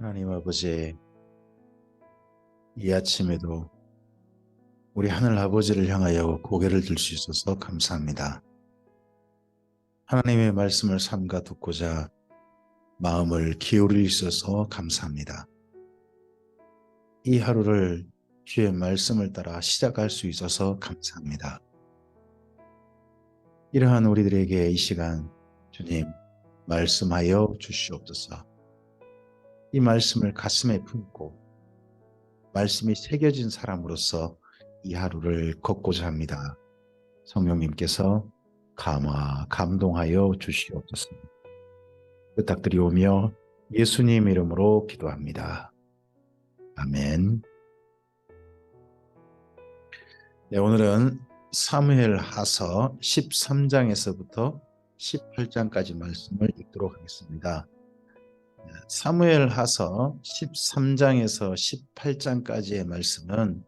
하나님 아버지, 이 아침에도 우리 하늘 아버지를 향하여 고개를 들 수 있어서 감사합니다. 하나님의 말씀을 삼가 듣고자 마음을 기울일 수 있어서 감사합니다. 이 하루를 주의 말씀을 따라 시작할 수 있어서 감사합니다. 이러한 우리들에게 이 시간 주님 말씀하여 주시옵소서. 이 말씀을 가슴에 품고 말씀이 새겨진 사람으로서 이 하루를 걷고자 합니다. 성령님께서 감화, 감동하여 주시옵소서. 부탁드리오며 예수님 이름으로 기도합니다. 아멘. 네, 오늘은 사무엘하서 13장에서부터 18장까지 말씀을 읽도록 하겠습니다. 사무엘하서 13장에서 18장까지의 말씀은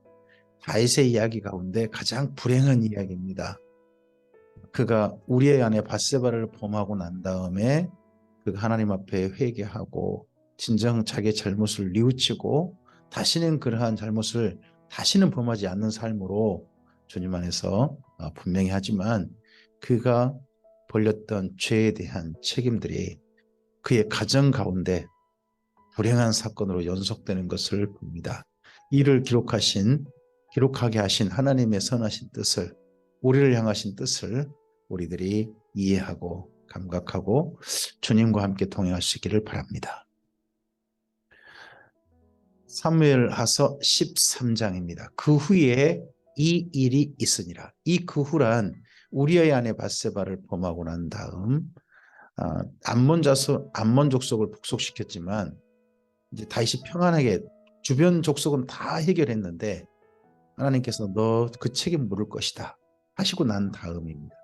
다윗의 이야기 가운데 가장 불행한 이야기입니다. 그가 우리의 아내 밧세바를 범하고 난 다음에 그 하나님 앞에 회개하고 진정 자기의 잘못을 뉘우치고 다시는 그러한 잘못을 다시는 범하지 않는 삶으로 주님 안에서 분명히 하지만 그가 벌렸던 죄에 대한 책임들이 그의 가정 가운데 불행한 사건으로 연속되는 것을 봅니다. 이를 기록하게 하신 하나님의 선하신 뜻을, 우리를 향하신 뜻을 우리들이 이해하고 감각하고 주님과 함께 동행하시기를 바랍니다. 사무엘하서 13장입니다. 그 후에 이 일이 있으니라. 이 그 후란 우리의 아내 밧세바를 범하고 난 다음 암몬 족속을 북속시켰지만 이제 다윗이 평안하게 주변 족속은 다 해결했는데 하나님께서 너 그 책임 물을 것이다 하시고 난 다음입니다.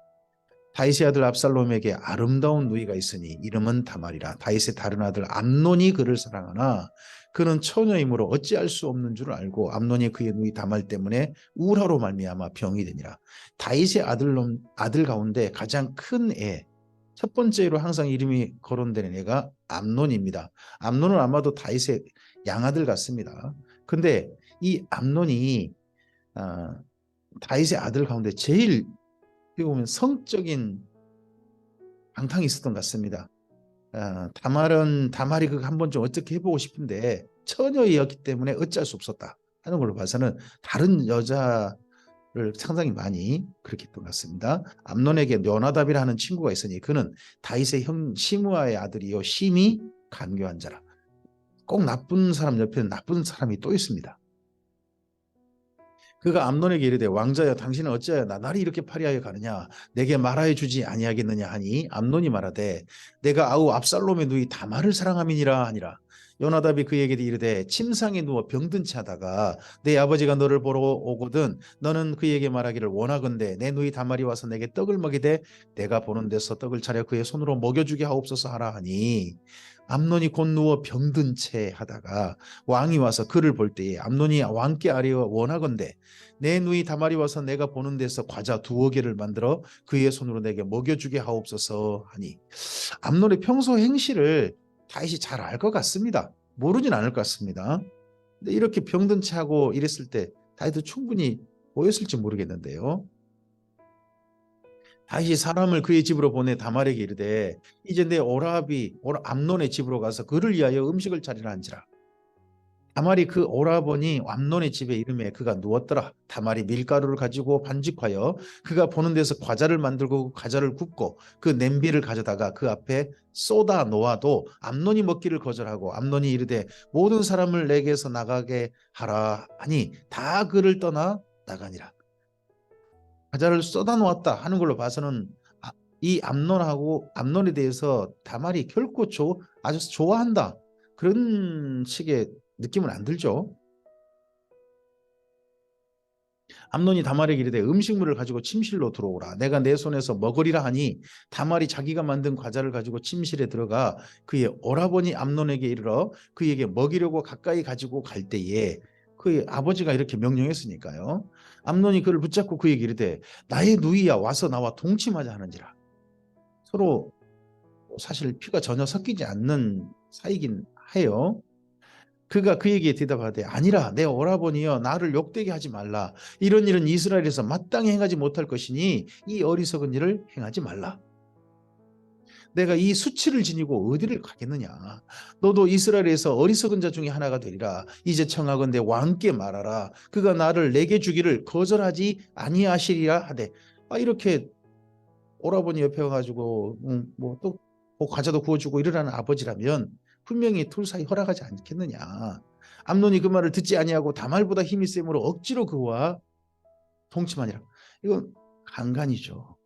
다윗의 아들 압살롬에게 아름다운 누이가 있으니 이름은 다말이라. 다윗의 다른 아들 암논이 그를 사랑하나 그는 처녀이므로 어찌할 수 없는 줄 알고 암논이 그의 누이 다말 때문에 우울하로 말미암아 병이 되니라. 다윗의 아들 가운데 가장 큰 애, 첫 번째로 항상 이름이 거론되는 애가 암논입니다. 암논은 아마도 다윗의 양아들 같습니다. 근데 이 암논이 다윗의 아들 가운데 제일 어떻게 보면 성적인 방탕이 있었던 것 같습니다. 다말이 그거 한번 좀 어떻게 해보고 싶은데 처녀이었기 때문에 어찌할 수 없었다 하는 걸로 봐서는 다른 여자를 상당히 많이 그렇게 했던 것 같습니다. 암논에게 요나답이라는 친구가 있으니 그는 다윗의 형 시므아의 아들이요 심히 간교한 자라. 꼭 나쁜 사람 옆에는 나쁜 사람이 또 있습니다. 그가 암논에게 이르되 왕자여 당신은 어찌하여 나날이 이렇게 파리하여 가느냐 내게 말하여 주지 아니하겠느냐 하니 암논이 말하되 내가 아우 압살롬의 누이 다말을 사랑함이니라 하니라. 요나답이 그에게 이르되 침상에 누워 병든 채 하다가 내 아버지가 너를 보러 오거든 너는 그에게 말하기를 원하건대 내 누이 다말이 와서 내게 떡을 먹이되 내가 보는 데서 떡을 차려 그의 손으로 먹여주게 하옵소서 하라 하니 암논이 곧 누워 병든 채 하다가 왕이 와서 그를 볼 때에 암논이 왕께 아뢰어 원하건대 내 누이 다말이 와서 내가 보는 데서 과자 2개를 만들어 그의 손으로 내게 먹여주게 하옵소서 하니 암논의 평소 행실을 다윗이 잘 알 것 같습니다. 모르진 않을 것 같습니다. 근데 이렇게 병든 채 하고 이랬을 때 다윗도 충분히 보였을지 모르겠는데요. 다윗이 사람을 그의 집으로 보내 다말에게 이르되 이제 내 암논의 집으로 가서 그를 위하여 음식을 차리라 한지라. 다말이 그 오라버니 암논의 집에 이름에 그가 누웠더라. 다말이 밀가루를 가지고 반죽하여 그가 보는 데서 과자를 만들고 과자를 굽고 그 냄비를 가져다가 그 앞에 쏟아 놓아도 암논이 먹기를 거절하고 암논이 이르되 모든 사람을 내게서 나가게 하라 하니 다 그를 떠나 나가니라. 과자를 쏟아 놓았다 하는 걸로 봐서는 이 암논에 대해서 다말이 결코 아주 좋아한다 그런 식의 느낌은 안 들죠. 암논이 다말에게 이르되 음식물을 가지고 침실로 들어오라. 내가 내 손에서 먹으리라 하니 다말이 자기가 만든 과자를 가지고 침실에 들어가 그의 오라버니 암논에게 이르러 그에게 먹이려고 가까이 가지고 갈 때에 그의 아버지가 이렇게 명령했으니까요. 암논이 그를 붙잡고 그에게 이르되 나의 누이야 와서 나와 동침하자 하는지라. 서로 사실 피가 전혀 섞이지 않는 사이긴 해요. 그가 그에게 대답하되 아니라 내 오라버니여 나를 욕되게 하지 말라. 이런 일은 이스라엘에서 마땅히 행하지 못할 것이니 이 어리석은 일을 행하지 말라. 내가 이 수치를 지니고 어디를 가겠느냐. 너도 이스라엘에서 어리석은 자 중에 하나가 되리라. 이제 청하건대 왕께 말하라. 그가 나를 내게 주기를 거절하지 아니하시리라 하되. 이렇게 오라버니 옆에 와가지고 뭐또 과자도 구워주고 이러라는 아버지라면 분명히 둘 사이 허락하지 않겠느냐. 암논이 그 말을 듣지 아니하고 다말보다 힘이 셈으로 억지로 그와 동침하니라. 이건 강간이죠.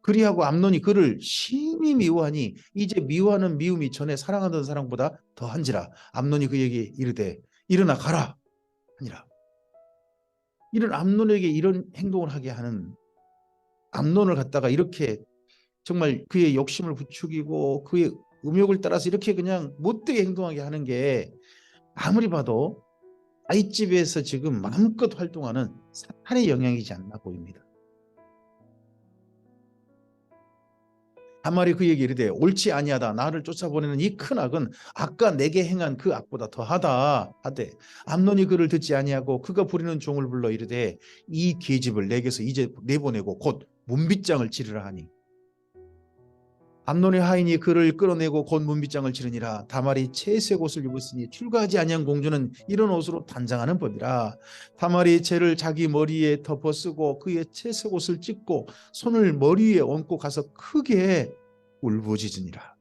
그리하고 암논이 그를 심히 미워하니 이제 미워하는 미움이 전에 사랑하던 사랑보다 더한지라. 암논이 그에게 이르되 일어나 가라 하니라. 이런 암논에게 이런 행동을 하게 하는 암논을 갖다가 이렇게 정말 그의 욕심을 부추기고 그의 음욕을 따라서 이렇게 그냥 못되게 행동하게 하는 게 아무리 봐도 다윗집에서 지금 마음껏 활동하는 사탄의 영향이지 않나 보입니다. 다말이 그에게 이르되 옳지 아니하다. 나를 쫓아보내는 이 큰 악은 아까 내게 행한 그 악보다 더하다 하되 암논이 그를 듣지 아니하고 그가 부리는 종을 불러 이르되 이 계집을 내게서 이제 내보내고 곧 문빗장을 치르라 하니 암논의 하인이 그를 끌어내고 곧 문빗장을 치르니라. 다말이 채색 옷을 입었으니 출가하지 아니한 공주는 이런 옷으로 단장하는 법이라. 다말이 채를 자기 머리에 덮어 쓰고 그의 채색 옷을 찢고 손을 머리 위에 얹고 가서 크게 울부짖으니라.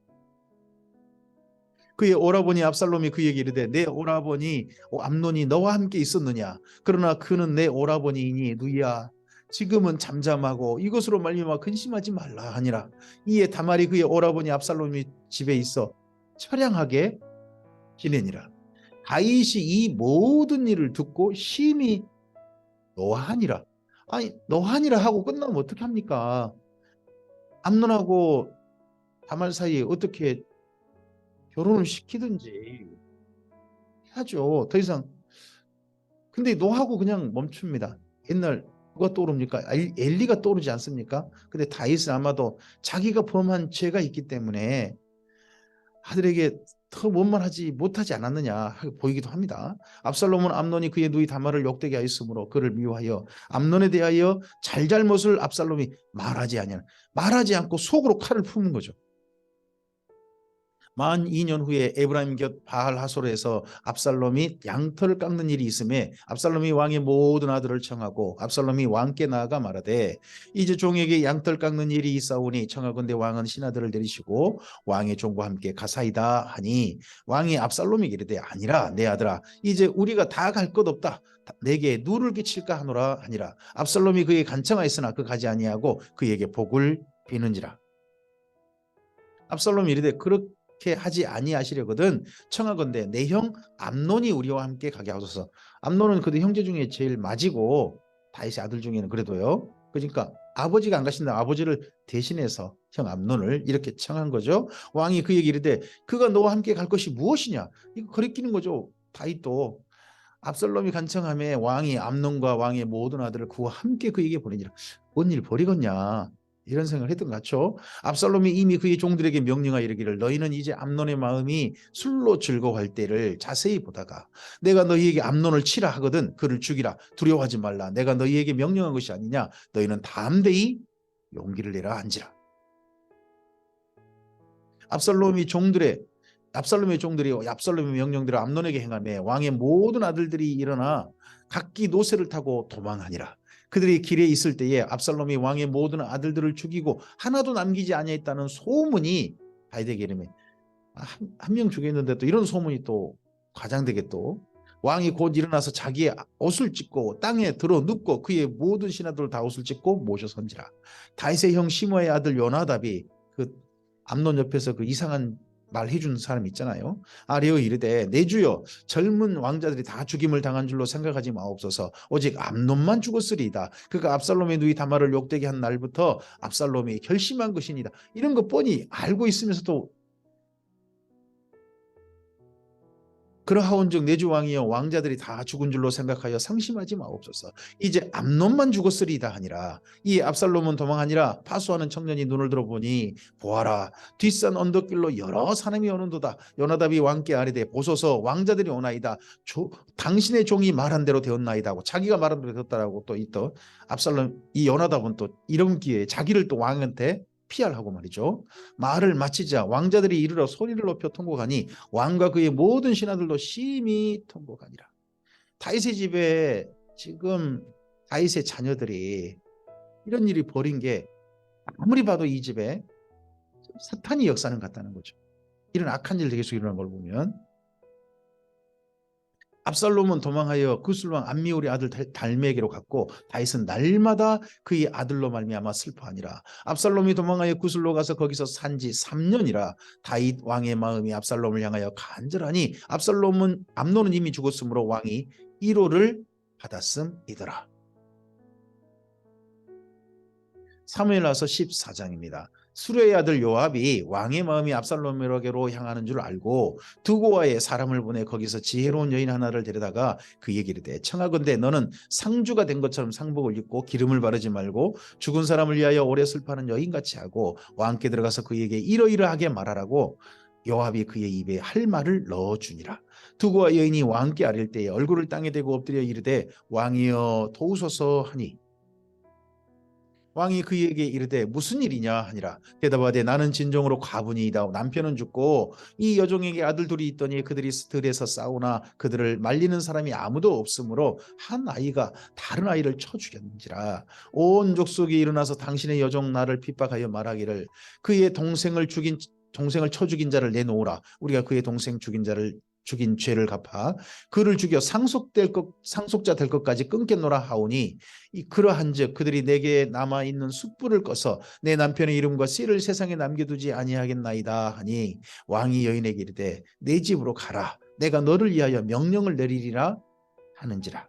그의 오라버니 압살롬이 그에게 이르되 내 오라버니 암논이 너와 함께 있었느냐. 그러나 그는 내 오라버니이니 누이야 지금은 잠잠하고 이것으로 말미암아 근심하지 말라 하니라. 이에 다말이 그의 오라버니 압살롬이 집에 있어 처량하게 지내니라. 다윗이 이 모든 일을 듣고 심히 노하니라. 아니 노하니라 하고 끝나면 어떻게 합니까? 암논하고 다말 사이에 어떻게 결혼을 시키든지 해야죠. 더 이상. 근데 노하고 그냥 멈춥니다. 옛날 누가 떠오릅니까? 엘리가 떠오르지 않습니까? 근데 다윗은 아마도 자기가 범한 죄가 있기 때문에 아들에게 더 원만하지 못하지 않았느냐 보이기도 합니다. 압살롬은 암논이 그의 누이 다말을 욕되게 하였으므로 그를 미워하여 암논에 대하여 잘잘못을 압살롬이 말하지 않고 속으로 칼을 품은 거죠. 만 2년 후에 에브라임 곁 바알 하솔에서 압살롬이 양털을 깎는 일이 있음에 압살롬이 왕의 모든 아들을 청하고 압살롬이 왕께 나아가 말하되 이제 종에게 양털 깎는 일이 있사오니 청하건대 왕은 신하들을 내리시고 왕의 종과 함께 가사이다 하니 왕이 압살롬에게 이르되 아니라 내 아들아 이제 우리가 다 갈 것 없다. 내게 누를 끼칠까 하노라 하니라. 압살롬이 그에게 간청하였으나 그 가지 아니하고 그에게 복을 비는지라. 압살롬이 이르되 그렇게 하지 아니하시려거든 청하건대 내 형 암논이 우리와 함께 가게 하소서. 암논은 그도 형제 중에 제일 맞이고 다윗의 아들 중에는 그래도요. 그러니까 아버지가 안 가신다. 아버지를 대신해서 형 암논을 이렇게 청한 거죠. 왕이 그에게 이르되 그가 너와 함께 갈 것이 무엇이냐. 이거 거리끼는 거죠. 다윗도 압살롬이 간청함에 왕이 암논과 왕의 모든 아들을 그와 함께 그에게 보내니라. 뭔 일 벌이겠냐. 이런 생각을 했던 것 같죠. 압살롬이 이미 그의 종들에게 명령하여 이르기를 너희는 이제 암논의 마음이 술로 즐거워할 때를 자세히 보다가 내가 너희에게 암논을 치라 하거든 그를 죽이라. 두려워하지 말라. 내가 너희에게 명령한 것이 아니냐. 너희는 담대히 용기를 내라 한지라. 압살롬의 종들이 압살롬의 명령대로 암논에게 행하며 왕의 모든 아들들이 일어나 각기 노새를 타고 도망하니라. 그들이 길에 있을 때에 압살롬이 왕의 모든 아들들을 죽이고 하나도 남기지 아니했다는 소문이 다윗에게 이르매 한 명 죽였는데 또 이런 소문이 또 과장되게 또 왕이 곧 일어나서 자기의 옷을 찢고 땅에 들어 눕고 그의 모든 신하들을 다 옷을 찢고 모셔선지라. 다윗의 형 시므아의 아들 요나답이 그 암논 옆에서 그 이상한 말 해준 사람 있잖아요. 아뢰어 이르되 내 주여 젊은 왕자들이 다 죽임을 당한 줄로 생각하지 마옵소서. 오직 암논만 죽었으리이다. 그가 압살롬의 누이 다말을 욕되게 한 날부터 압살롬이 결심한 것이니이다. 이런 거 뻔히 알고 있으면서도 그러하온즉 내 주 왕이여 왕자들이 다 죽은 줄로 생각하여 상심하지 마옵소서. 이제 암논만 죽었으리이다 하니라. 이 압살롬은 도망하니라. 파수하는 청년이 눈을 들어보니 보아라 뒷산 언덕길로 여러 사람이 오는도다. 요나답이 왕께 아뢰되 보소서 왕자들이 오나이다. 당신의 종이 말한 대로 되었나이다 하고 자기가 말한 대로 되었다라고 또 있던 압살롬, 이 요나답은 또 이런 기회에 자기를 또 왕한테 피하라고 말이죠. 말을 마치자 왕자들이 이르러 소리를 높여 통곡하니 왕과 그의 모든 신하들도 심히 통곡하니라. 다윗의 집에 지금 다윗의 자녀들이 이런 일이 벌인 게 아무리 봐도 이 집에 사탄이 역사는 같다는 거죠. 이런 악한 일이 계속 일어난 걸 보면 압살롬은 도망하여 구술왕 암미울의 아들 달메에게로 갔고 다윗은 날마다 그의 아들로 말미암아 슬퍼하니라. 압살롬이 도망하여 구술로 가서 거기서 산지 3년이라. 다윗 왕의 마음이 압살롬을 향하여 간절하니 암논은 이미 죽었으므로 왕이 1호를 받았음이더라. 사무엘하서 14장입니다. 수레의 아들 요압이 왕의 마음이 압살롬에게로 향하는 줄 알고 두고와의 사람을 보내 거기서 지혜로운 여인 하나를 데려다가 그에게 이르되 청하건대 너는 상주가 된 것처럼 상복을 입고 기름을 바르지 말고 죽은 사람을 위하여 오래 슬퍼하는 여인같이 하고 왕께 들어가서 그에게 이러이러하게 말하라고 요압이 그의 입에 할 말을 넣어주니라. 두고와 여인이 왕께 아뢰일 때에 얼굴을 땅에 대고 엎드려 이르되 왕이여 도우소서 하니 왕이 그에게 이르되 무슨 일이냐 하니라. 대답하되 나는 진정으로 과부니이다. 남편은 죽고 이 여종에게 아들 둘이 있더니 그들이 들에서 싸우나 그들을 말리는 사람이 아무도 없으므로 한 아이가 다른 아이를 쳐 죽였는지라. 온 족속이 일어나서 당신의 여종 나를 핍박하여 말하기를 그의 동생을 쳐 죽인 자를 내놓으라. 우리가 그의 동생 죽인 죄를 갚아 그를 죽여 상속자 될 것까지 끊겠노라 하오니 그러한즉 그들이 내게 남아 있는 숯불을 꺼서 내 남편의 이름과 씨를 세상에 남겨두지 아니하겠나이다 하니 왕이 여인에게 이르되 내 집으로 가라. 내가 너를 위하여 명령을 내리리라 하는지라.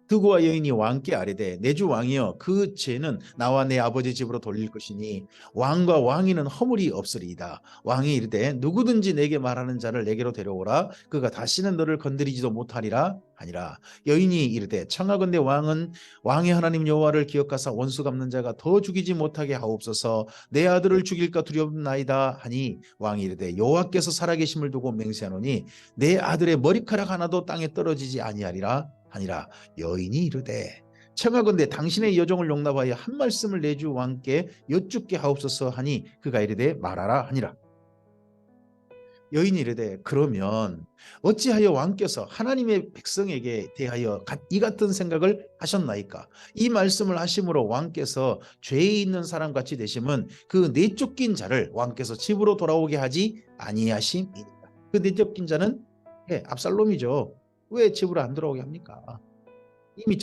두고와 여인이 왕께 아뢰되 내 주 왕이여 그 죄는 나와 내 아버지 집으로 돌릴 것이니 왕과 왕위는 허물이 없으리이다. 왕이 이르되 누구든지 내게 말하는 자를 내게로 데려오라. 그가 다시는 너를 건드리지도 못하리라 하니라. 여인이 이르되 청하건대 왕의 하나님 여호와를 기억하사 원수 갚는 자가 더 죽이지 못하게 하옵소서. 내 아들을 죽일까 두렵나이다 하니 왕이 이르되 여호와께서 살아계심을 두고 맹세하노니 내 아들의 머리카락 하나도 땅에 떨어지지 아니하리라 하니라. 여인이 이르되 청하건대 당신의 여종을 용납하여 한 말씀을 내 주 왕께 여쭙게 하옵소서 하니 그가 이르되 말하라 하니라. 여인이 이르되 그러면 어찌하여 왕께서 하나님의 백성에게 대하여 이 같은 생각을 하셨나이까? 이 말씀을 하심으로 왕께서 죄에 있는 사람같이 되심은 그 내쫓긴 자를 왕께서 집으로 돌아오게 하지 아니하심이니라. 그 내쫓긴 자는 압살롬이죠. 왜 집으로 안 들어오게 합니까? 이미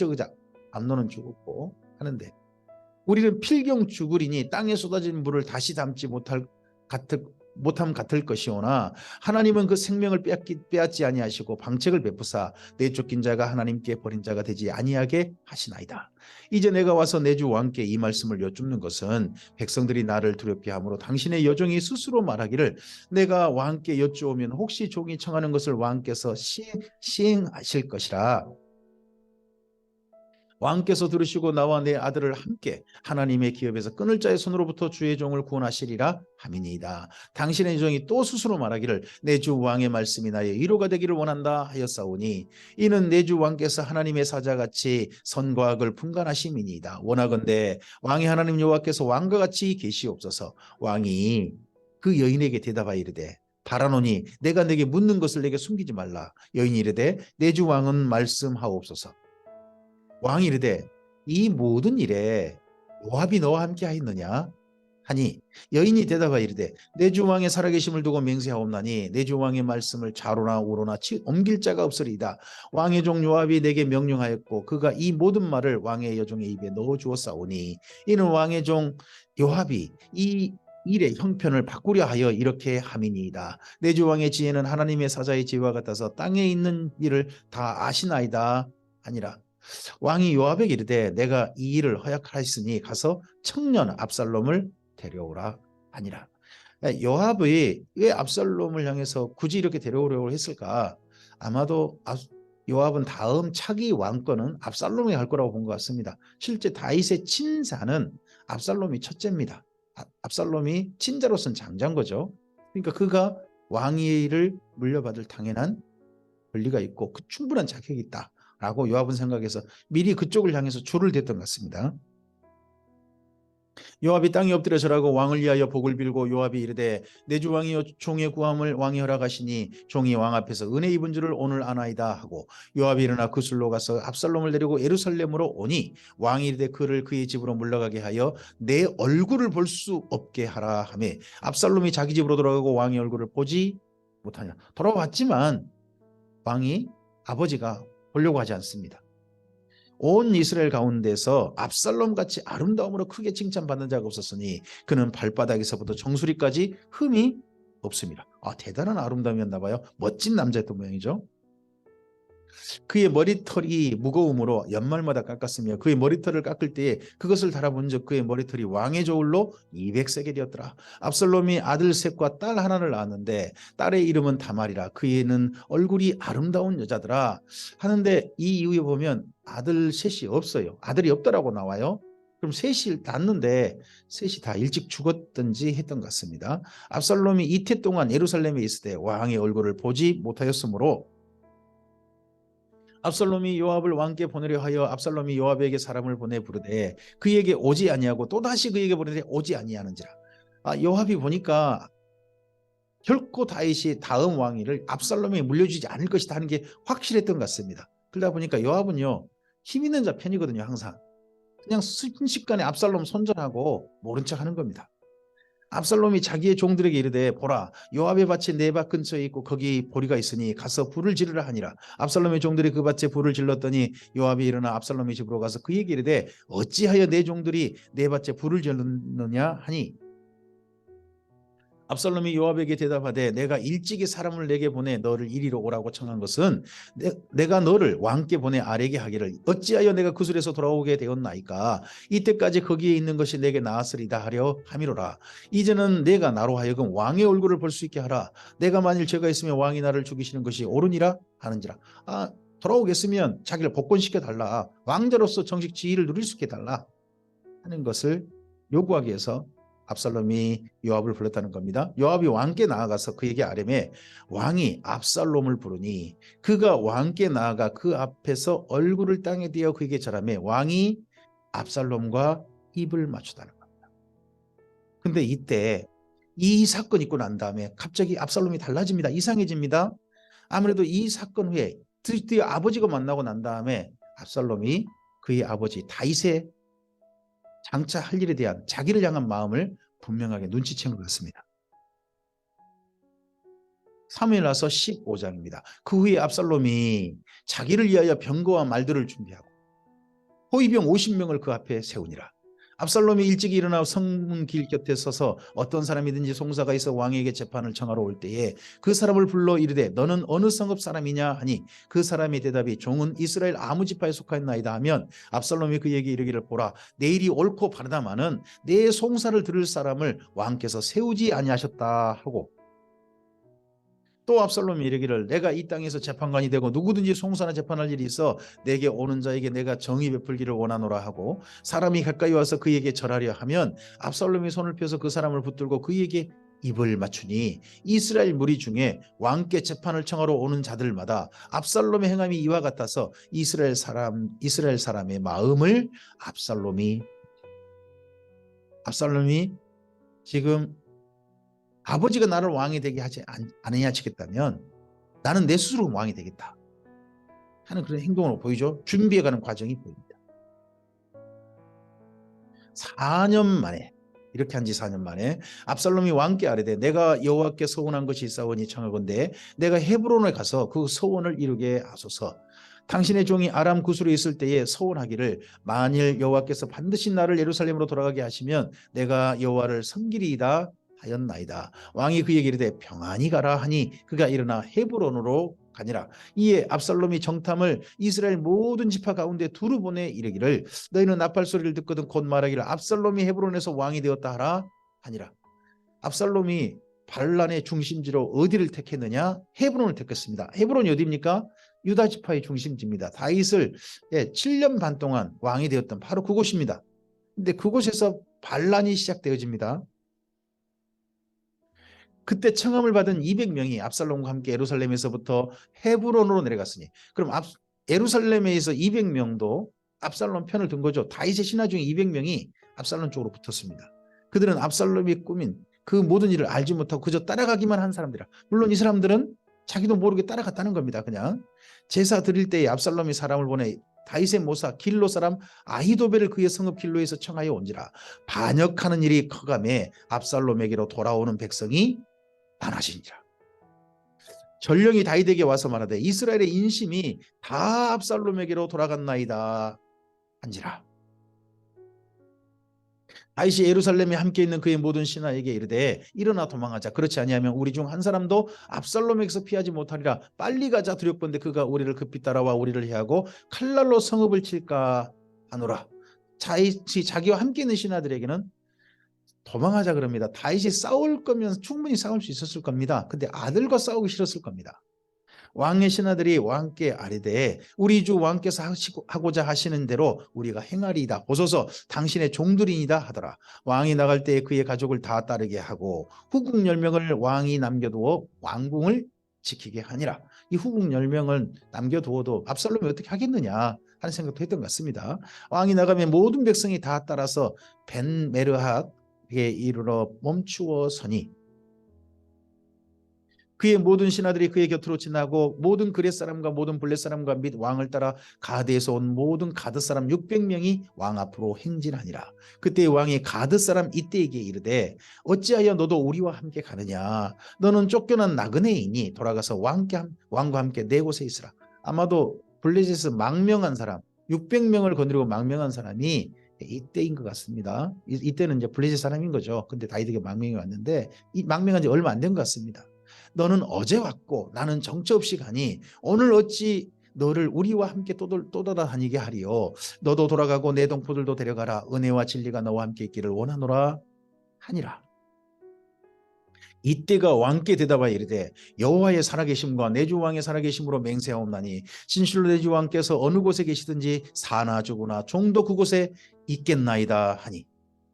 암논은 죽었고 하는데 우리는 필경 죽으리니 땅에 쏟아진 물을 다시 담지 못함 같을 것이오나 하나님은 그 생명을 빼앗지 아니하시고 방책을 베푸사 내쫓긴 자가 하나님께 버린 자가 되지 아니하게 하시나이다. 이제 내가 와서 내 주 왕께 이 말씀을 여쭙는 것은 백성들이 나를 두렵게 함으로 당신의 여종이 스스로 말하기를 내가 왕께 여쭈오면 혹시 종이 청하는 것을 왕께서 시행하실 것이라. 왕께서 들으시고 나와 내 아들을 함께 하나님의 기업에서 끊을 자의 손으로부터 주의 종을 구원하시리라 함이니이다. 당신의 종이 또 스스로 말하기를 내 주 왕의 말씀이 나의 위로가 되기를 원한다 하였사오니 이는 내 주 왕께서 하나님의 사자같이 선과 악을 분간하심이니이다. 원하건대 왕의 하나님 여호와께서 왕과 같이 계시옵소서. 왕이 그 여인에게 대답하여 이르되 바라노니 내가 내게 묻는 것을 내게 숨기지 말라. 여인이 이르되 내 주 왕은 말씀하옵소서. 왕이 이르되 이 모든 일에 요압이 너와 함께 하였느냐 하니 여인이 대답하여 이르되 내 주 왕의 살아계심을 두고 맹세하옵나니 내 주 왕의 말씀을 좌로나 우로나 옮길 자가 없으리이다. 왕의 종 요압이 내게 명령하였고 그가 이 모든 말을 왕의 여종의 입에 넣어 주었사오니 이는 왕의 종 요압이 이 일의 형편을 바꾸려 하여 이렇게 함이니이다. 내 주 왕의 지혜는 하나님의 사자의 지혜와 같아서 땅에 있는 일을 다 아시나이다 하니라. 왕이 요압에게 이르되 내가 이 일을 허락하였으니 가서 청년 압살롬을 데려오라 하니라. 요압이 왜 압살롬을 향해서 굳이 이렇게 데려오려고 했을까? 아마도 요압은 다음 차기 왕권은 압살롬이 할 거라고 본 것 같습니다. 실제 다윗의 친사는 압살롬이 첫째입니다. 압살롬이 친자로서는 장자인 거죠. 그러니까 그가 왕위를 물려받을 당연한 권리가 있고 그 충분한 자격이 있다라고 요압은 생각해서 미리 그쪽을 향해서 줄을 댔던 것 같습니다. 요압이 땅에 엎드려 절하고 왕을 위하여 복을 빌고 요압이 이르되 내 주 왕이여 종의 구함을 왕이 허락하시니 종이 왕 앞에서 은혜 입은 줄을 오늘 아나이다 하고 요압이 일어나 그술로 가서 압살롬을 데리고 예루살렘으로 오니 왕이 이르되 그를 그의 집으로 물러가게 하여 내 얼굴을 볼 수 없게 하라 하며 압살롬이 자기 집으로 돌아가고 왕의 얼굴을 보지 못하냐. 돌아왔지만 왕이 아버지가 보려고 하지 않습니다. 온 이스라엘 가운데서 압살롬같이 아름다움으로 크게 칭찬받는 자가 없었으니 그는 발바닥에서부터 정수리까지 흠이 없습니다. 대단한 아름다움이었나 봐요. 멋진 남자였던 모양이죠. 그의 머리털이 무거움으로 연말마다 깎았으며 그의 머리털을 깎을 때에 그것을 달아본 적 그의 머리털이 왕의 저울로 200세겔이었더라. 압살롬이 아들 셋과 딸 하나를 낳았는데 딸의 이름은 다말이라. 그애는 얼굴이 아름다운 여자더라 하는데 이 이후에 보면 아들 셋이 없어요. 아들이 없다라고 나와요. 그럼 셋이 낳았는데 셋이 다 일찍 죽었든지 했던 것 같습니다. 압살롬이 이태 동안 예루살렘에 있을 때 왕의 얼굴을 보지 못하였으므로 압살롬이 요압을 왕께 보내려 하여 압살롬이 요압에게 사람을 보내 부르되 그에게 오지 아니하고 또다시 그에게 부르되 오지 아니하는지라. 요압이 보니까 결코 다윗이 다음 왕위를 압살롬에 물려주지 않을 것이다 하는 게 확실했던 것 같습니다. 그러다 보니까 요압은요 힘 있는 자 편이거든요. 항상 그냥 순식간에 압살롬 손절하고 모른 척 하는 겁니다. 압살롬이 자기의 종들에게 이르되 보라 요압의 밭이 내 밭 근처에 있고 거기 보리가 있으니 가서 불을 지르라 하니라. 압살롬의 종들이 그 밭에 불을 질렀더니 요압이 일어나 압살롬의 집으로 가서 그에게 이르되 어찌하여 내 종들이 내 밭에 불을 질렀느냐 하니 압살롬이 요압에게 대답하되 내가 일찍이 사람을 내게 보내 너를 이리로 오라고 청한 것은 내가 너를 왕께 보내 아뢰게 하기를 어찌하여 내가 그술에서 돌아오게 되었나이까. 이때까지 거기에 있는 것이 내게 나았으리다 하려 함이로라. 이제는 내가 나로 하여금 왕의 얼굴을 볼 수 있게 하라. 내가 만일 죄가 있으면 왕이 나를 죽이시는 것이 옳으니라 하는지라. 돌아오겠으면 자기를 복권시켜 달라. 왕자로서 정식 지위를 누릴 수 있게 달라 하는 것을 요구하기 위해서 압살롬이 요압을 불렀다는 겁니다. 요압이 왕께 나아가서 그에게 아뢰매 왕이 압살롬을 부르니 그가 왕께 나아가 그 앞에서 얼굴을 땅에 대어 그에게 절하매 왕이 압살롬과 입을 맞추다는 겁니다. 근데 이때 이 사건이 있고 난 다음에 갑자기 압살롬이 달라집니다. 이상해집니다. 아무래도 이 사건 후에 드디어 아버지가 만나고 난 다음에 압살롬이 그의 아버지 다윗의 장차 할 일에 대한 자기를 향한 마음을 분명하게 눈치챈 것 같습니다. 사무엘하서 15장입니다. 그 후에 압살롬이 자기를 위하여 병거와 말들을 준비하고 호위병 50명을 그 앞에 세우니라. 압살롬이 일찍 일어나 성문 길 곁에 서서 어떤 사람이든지 송사가 있어 왕에게 재판을 청하러 올 때에 그 사람을 불러 이르되 너는 어느 성읍 사람이냐 하니 그 사람의 대답이 종은 이스라엘 아무 지파에 속하였나이다 하면 압살롬이 그에게 이르기를 보라 내일이 옳고 바르다마는 내 송사를 들을 사람을 왕께서 세우지 아니하셨다 하고 또 압살롬이 이르기를 내가 이 땅에서 재판관이 되고 누구든지 송사나 재판할 일이 있어 내게 오는 자에게 내가 정의 베풀기를 원하노라 하고 사람이 가까이 와서 그에게 절하려 하면 압살롬이 손을 펴서 그 사람을 붙들고 그에게 입을 맞추니 이스라엘 무리 중에 왕께 재판을 청하러 오는 자들마다 압살롬의 행함이 이와 같아서 이스라엘 사람의 마음을 압살롬이 지금 아버지가 나를 왕이 되게 하지 않으냐 치겠다면 나는 내 스스로 왕이 되겠다 하는 그런 행동으로 보이죠. 준비해가는 과정이 보입니다. 4년 만에 이렇게 한 지 4년 만에 압살롬이 왕께 아뢰되 내가 여호와께 서원한 것이 있사오니 청하건대 내가 헤브론에 가서 그 서원을 이루게 하소서. 당신의 종이 아람 구술에 있을 때에 서원하기를 만일 여호와께서 반드시 나를 예루살렘으로 돌아가게 하시면 내가 여호와를 섬기리이다 하였나이다. 왕이 그에게 이르되 평안히 가라 하니 그가 일어나 헤브론으로 가니라. 이에 압살롬이 정탐을 이스라엘 모든 지파 가운데 두루 보내 이르기를 너희는 나팔 소리를 듣거든 곧 말하기를 압살롬이 헤브론에서 왕이 되었다 하라 하니라. 압살롬이 반란의 중심지로 어디를 택했느냐? 헤브론을 택했습니다. 헤브론이 어디입니까? 유다 지파의 중심지입니다. 다윗을 7년 반 동안 왕이 되었던 바로 그곳입니다. 근데 그곳에서 반란이 시작되어집니다. 그때 청함을 받은 200명이 압살롬과 함께 예루살렘에서부터 헤브론으로 내려갔으니, 그럼 예루살렘에서 200명도 압살롬 편을 든 거죠. 다윗의 신하 중 200명이 압살롬 쪽으로 붙었습니다. 그들은 압살롬이 꾸민 그 모든 일을 알지 못하고 그저 따라가기만 한 사람들이라. 물론 이 사람들은 자기도 모르게 따라갔다는 겁니다. 그냥 제사 드릴 때에 압살롬이 사람을 보내 다윗의 모사 길로 사람 아히도벨을 그의 성읍 길로에서 청하여 온지라. 반역하는 일이 커가매 압살롬에게로 돌아오는 백성이 많아지니라. 전령이 다윗에게 와서 말하되 이스라엘의 인심이 다 압살롬에게로 돌아갔나이다 한지라. 다윗이 예루살렘에 함께 있는 그의 모든 신하에게 이르되 일어나 도망하자. 그렇지 아니하면 우리 중 한 사람도 압살롬에게서 피하지 못하리라. 빨리 가자. 두렵건대 그가 우리를 급히 따라와 우리를 해하고 칼날로 성읍을 칠까 하노라. 다윗이 자기와 함께 있는 신하들에게는 도망하자 그럽니다. 다윗이 싸울 거면 충분히 싸울 수 있었을 겁니다. 근데 아들과 싸우기 싫었을 겁니다. 왕의 신하들이 왕께 아뢰되 우리 주 왕께서 하고자 하시는 대로 우리가 행하리이다. 보소서 당신의 종들이니다 하더라. 왕이 나갈 때에 그의 가족을 다 따르게 하고 후궁 10명을 왕이 남겨두어 왕궁을 지키게 하니라. 이 후궁 10명을 남겨두어도 압살롬이 어떻게 하겠느냐 하는 생각도 했던 것 같습니다. 왕이 나가면 모든 백성이 다 따라서 벤메르학에 이르러 멈추어 서니 그의 모든 신하들이 그의 곁으로 지나고 모든 그렛 사람과 모든 블렛 사람과 및 왕을 따라 가드에서 온 모든 가드 사람 600명이 왕 앞으로 행진하니라. 그때 왕이 가드 사람 이때에게 이르되 어찌하여 너도 우리와 함께 가느냐? 너는 쫓겨난 나그네이니 돌아가서 왕과 함께 내 곳에 있으라. 아마도 블렛에서 망명한 사람 600명을 거느리고 망명한 사람이 이때인 것 같습니다. 이때는 이제 블렛의 사람인 거죠. 근데 다윗에게 망명이 왔는데 이 망명한 지 얼마 안 된 것 같습니다. 너는 어제 왔고 나는 정처 없이 가니 오늘 어찌 너를 우리와 함께 떠돌아다니게 하리요. 너도 돌아가고 내 동포들도 데려가라. 은혜와 진리가 너와 함께 있기를 원하노라 하니라. 이때가 왕께 대답하여 이르되 여호와의 살아계심과 내 주 왕의 살아계심으로 맹세하옵나니 진실로 내 주 왕께서 어느 곳에 계시든지 사나 죽으나 종도 그곳에 있겠나이다 하니.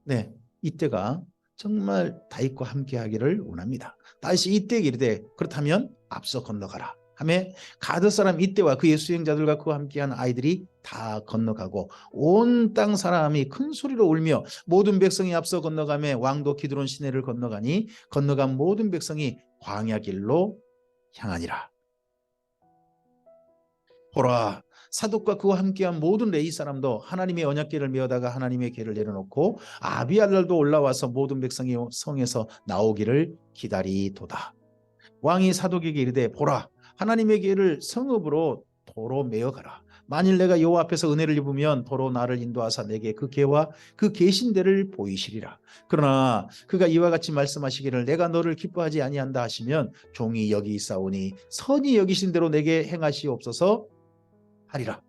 네, 이때가 정말 다윗과 함께 하기를 원합니다. 다윗이 이때에 이르되 그렇다면 앞서 건너가라 하며 가드 사람 이때와 그의 수행자들과 그와 함께한 아이들이 다 건너가고 온 땅 사람이 큰 소리로 울며 모든 백성이 앞서 건너가며 왕도 기드론 시내를 건너가니 건너간 모든 백성이 광야 길로 향하니라. 보라, 사독과 그와 함께한 모든 레위 사람도 하나님의 언약궤를 메어다가 하나님의 궤를 내려놓고 아비알날도 올라와서 모든 백성이 성에서 나오기를 기다리도다. 왕이 사독에게 이르되 보라, 하나님의 궤를 성읍으로 도로 메어가라. 만일 내가 여호와 앞에서 은혜를 입으면 도로 나를 인도하사 내게 그 궤와 그 계신 데를 보이시리라. 그러나 그가 이와 같이 말씀하시기를 내가 너를 기뻐하지 아니한다 하시면 종이 여기 있사오니 선히 여기신 대로 내게 행하시옵소서 하리라.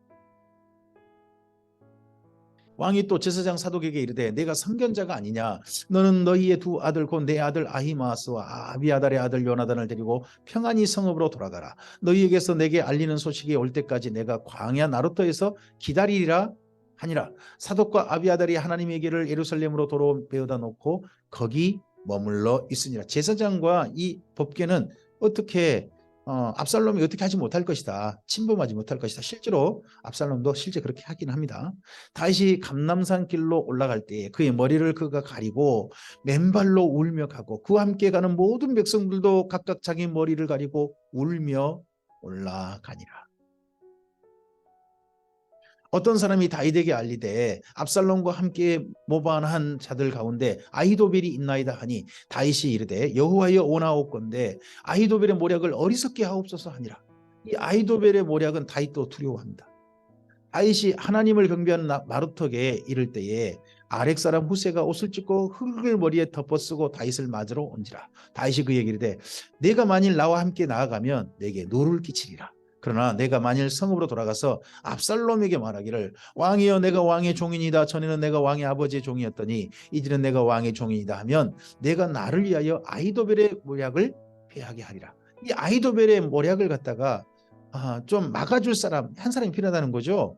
왕이 또 제사장 사독에게 이르되 내가 선견자가 아니냐? 너는 너희의 두 아들 곧 내 아들 아히마스와 아비아달의 아들 요나단을 데리고 평안히 성읍으로 돌아가라. 너희에게서 내게 알리는 소식이 올 때까지 내가 광야 나루터에서 기다리리라 하니라. 사독과 아비아달이 하나님의 길을 예루살렘으로 도로 메어다 놓고 거기 머물러 있으니라. 제사장과 이 법궤는 어떻게 압살롬이 어떻게 하지 못할 것이다. 침범하지 못할 것이다. 실제로 압살롬도 실제 그렇게 하긴 합니다. 다윗이 감람산 길로 올라갈 때 그의 머리를 그가 가리고 맨발로 울며 가고 그와 함께 가는 모든 백성들도 각각 자기 머리를 가리고 울며 올라가니라. 어떤 사람이 다윗에게 알리되 압살롬과 함께 모반한 자들 가운데 아히도벨이 있나이다 하니 다윗이 이르되 여호와여 오나옵건대 아히도벨의 모략을 어리석게 하옵소서 하니라. 이 아히도벨의 모략은 다윗도 두려워합니다. 다윗이 하나님을 경배하는 마루턱에 이를 때에 아렉 사람 후세가 옷을 찢고 흙을 머리에 덮어쓰고 다윗을 맞으러 온지라. 다윗이 그에게 이르되 내가 만일 나와 함께 나아가면 내게 노를 끼치리라. 그러나 내가 만일 성읍으로 돌아가서 압살롬에게 말하기를 왕이여 내가 왕의 종이니이다. 전에는 내가 왕의 아버지의 종이었더니 이제는 내가 왕의 종이니이다 하면 내가 나를 위하여 아히도벨의 모략을 피하게 하리라. 이 아히도벨의 모략을 갖다가 좀 막아줄 사람 한 사람이 필요하다는 거죠.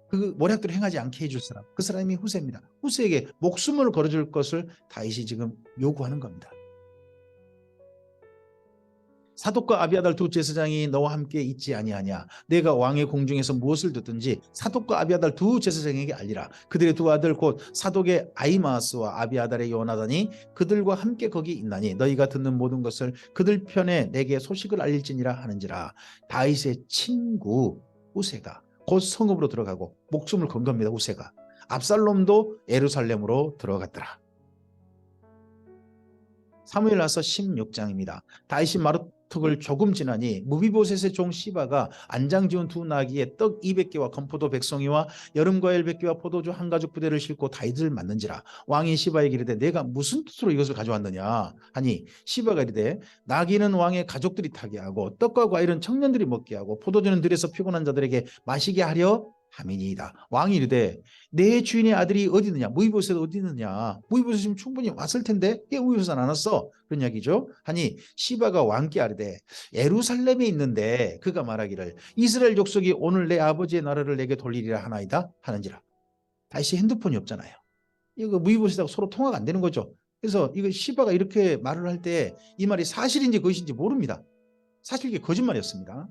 그 모략들을 행하지 않게 해줄 사람, 그 사람이 후세입니다. 후세에게 목숨을 걸어줄 것을 다윗이 지금 요구하는 겁니다. 사독과 아비아달 두 제사장이 너와 함께 있지 아니하냐. 내가 왕의 공중에서 무엇을 듣든지 사독과 아비아달 두 제사장에게 알리라. 그들의 두 아들 곧 사독의 아히마아스와 아비아달의 요나단이 그들과 함께 거기 있나니 너희가 듣는 모든 것을 그들 편에 내게 소식을 알릴지니라 하는지라. 다윗의 친구 후세가 곧 성읍으로 들어가고 목숨을 건 겁니다. 후세가. 압살롬도 예루살렘으로 들어갔더라. 사무엘하서 16장입니다. 다윗이 마루턱을 조금 지나니 무비보셋의 종 시바가 안장 지은 두 나귀에 떡 200개와 건포도 100송이와 여름과일 100개와 포도주 한 가죽 부대를 싣고 다윗을 맞는지라. 왕이 시바에게 이르되 내가 무슨 뜻으로 이것을 가져왔느냐 하니 시바가 이르되 나귀는 왕의 가족들이 타게 하고 떡과 과일은 청년들이 먹게 하고 포도주는 들에서 피곤한 자들에게 마시게 하려 함이니이다. 왕이 이르되 내 주인의 아들이 어디 있느냐? 무비보셋 어디 있느냐? 무비보셋 지금 충분히 왔을 텐데 왜 무비보셋 안 왔어? 그런 이야기죠. 하니 시바가 왕께 아뢰되 예루살렘에 있는데 그가 말하기를 이스라엘 족속이 오늘 내 아버지의 나라를 내게 돌리리라 하나이다 하는지라. 다시 핸드폰이 없잖아요. 이거 무비보셋하고 서로 통화가 안 되는 거죠. 그래서 이거 시바가 이렇게 말을 할 때 이 말이 사실인지 거짓인지 모릅니다. 사실 이게 거짓말이었습니다.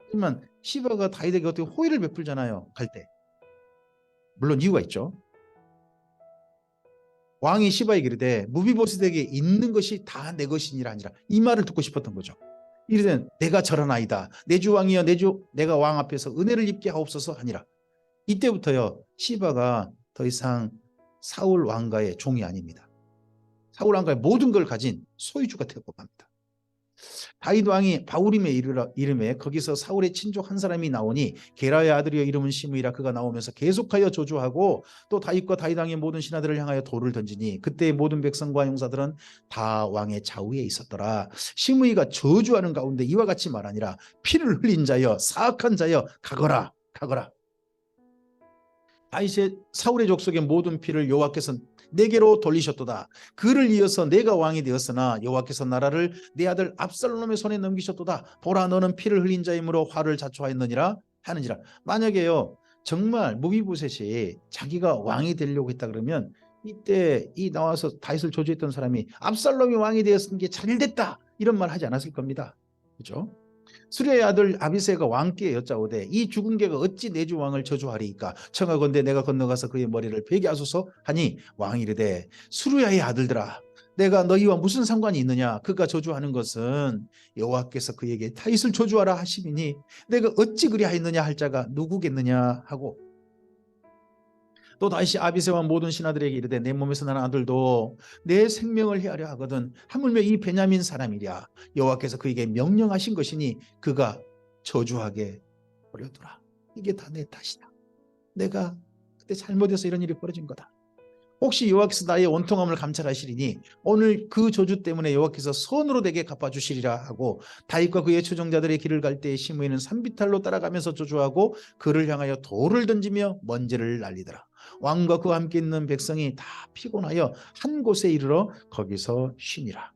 하지만 시바가 다윗에게 어떻게 호의를 베풀잖아요. 갈 때. 물론 이유가 있죠. 왕이 시바에게 이르되 무비보셋에게 있는 것이 다 내 것이니라 하니라. 이 말을 듣고 싶었던 거죠. 이르되 내가 절하나이다. 내 주 왕이여 내가 왕 앞에서 은혜를 입게 하옵소서 하니라. 이때부터요 시바가 더 이상 사울 왕가의 종이 아닙니다. 사울 왕가의 모든 걸 가진 소유주가 되고 맙니다. 다윗 왕이 바울임의 이름에 거기서 사울의 친족 한 사람이 나오니 게라의 아들이여 이름은 시므이라. 그가 나오면서 계속하여 저주하고 또 다윗과 다윗 왕의 모든 신하들을 향하여 돌을 던지니 그때의 모든 백성과 용사들은 다 왕의 좌우에 있었더라. 시므이가 저주하는 가운데 이와 같이 말하니라. 피를 흘린 자여 사악한 자여 가거라 가거라. 다윗의 사울의 족속의 모든 피를 여호와께서 내게로 돌리셨도다. 그를 이어서 내가 왕이 되었으나 여호와께서 나라를 내 아들 압살롬의 손에 넘기셨도다. 보라 너는 피를 흘린 자이므로 화를 자초하였느니라 하는지라. 만약에요 정말 무비보셋이 자기가 왕이 되려고 했다 그러면 이때 이 나와서 다윗을 저주했던 사람이 압살롬이 왕이 되었은 게 잘됐다 이런 말 하지 않았을 겁니다. 그렇죠? 수리의 아들 아비새가 왕께 여짜오되 이 죽은 개가 어찌 내 주 왕을 저주하리이까? 청하건대 내가 건너가서 그의 머리를 베게 하소서 하니 왕이 이르되 수리의 아들들아 내가 너희와 무슨 상관이 있느냐? 그가 저주하는 것은 여호와께서 그에게 다윗을 저주하라 하심이니 내가 어찌 그리하였느냐 할 자가 누구겠느냐 하고 또 다시 아비새와 모든 신하들에게 이르되 내 몸에서 나는 아들도 내 생명을 해하려 하거든 하물며 이 베냐민 사람이랴. 여호와께서 그에게 명령하신 것이니 그가 저주하게 버려두라. 이게 다 내 탓이다. 내가 그때 잘못해서 이런 일이 벌어진 거다. 혹시 여호와께서 나의 원통함을 감찰하시리니 오늘 그 저주 때문에 여호와께서 선으로 내게 갚아주시리라 하고 다윗과 그의 추종자들의 길을 갈 때에 시므이는 산비탈로 따라가면서 저주하고 그를 향하여 돌을 던지며 먼지를 날리더라. 왕과 그와 함께 있는 백성이 다 피곤하여 한 곳에 이르러 거기서 쉬니라.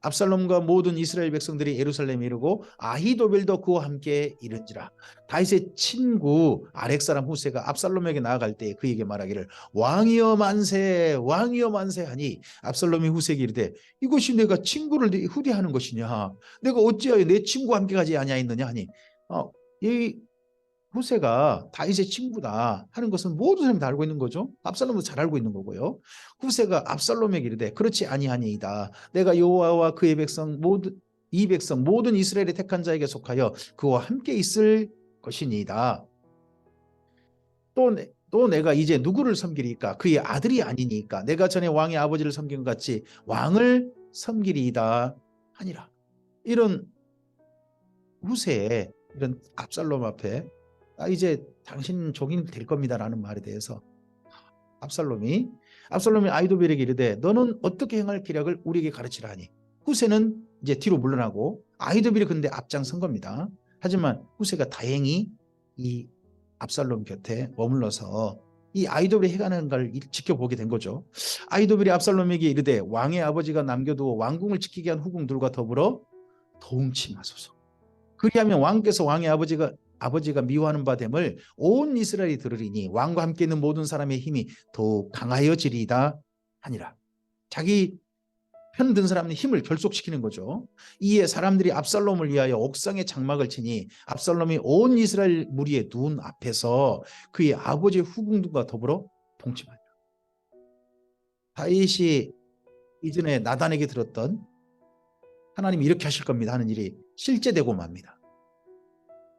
압살롬과 모든 이스라엘 백성들이 예루살렘에 이르고 아히도벨도 그와 함께 이른지라. 다윗의 친구 아렉 사람 후세가 압살롬에게 나아갈 때 그에게 말하기를 왕이여 만세 왕이여 만세 하니 압살롬이 후세에게 이르되 이것이 내가 친구를 후대하는 것이냐? 내가 어찌하여 내 친구와 함께 가지 아니하였느냐 하니 이 후세가 다윗의 친구다 하는 것은 모든 사람이 다 알고 있는 거죠. 압살롬도 잘 알고 있는 거고요. 후세가 압살롬에게 이르되 그렇지 아니하니이다. 내가 여호와와 그의 백성 모든 이스라엘의 택한 자에게 속하여 그와 함께 있을 것이니이다. 또 내가 이제 누구를 섬기리까? 그의 아들이 아니니까 내가 전에 왕의 아버지를 섬긴 것 같이 왕을 섬기리이다 하니라. 이런 후세의 이런 압살롬 앞에 이제 당신 종이 될 겁니다라는 말에 대해서 압살롬이 아히도벨에게 이르되 너는 어떻게 행할 기략을 우리에게 가르치라 하니 후세는 이제 뒤로 물러나고 아히도벨이 근데 앞장선 겁니다. 하지만 후세가 다행히 이 압살롬 곁에 머물러서 이 아히도벨이 해가는 걸 지켜보게 된 거죠. 아히도벨이 압살롬에게 이르되 왕의 아버지가 남겨두어 왕궁을 지키게 한 후궁들과 더불어 동침하소서. 그리하면 왕께서 왕의 아버지가 미워하는 바 됨을 온 이스라엘이 들으리니 왕과 함께 있는 모든 사람의 힘이 더욱 강하여지리이다 하니라. 자기 편든 사람의 힘을 결속시키는 거죠. 이에 사람들이 압살롬을 위하여 옥상에 장막을 치니 압살롬이 온 이스라엘 무리의 눈 앞에서 그의 아버지의 후궁들과 더불어 동침하니라. 다윗이 이전에 나단에게 들었던 하나님이 이렇게 하실 겁니다 하는 일이 실제되고 맙니다.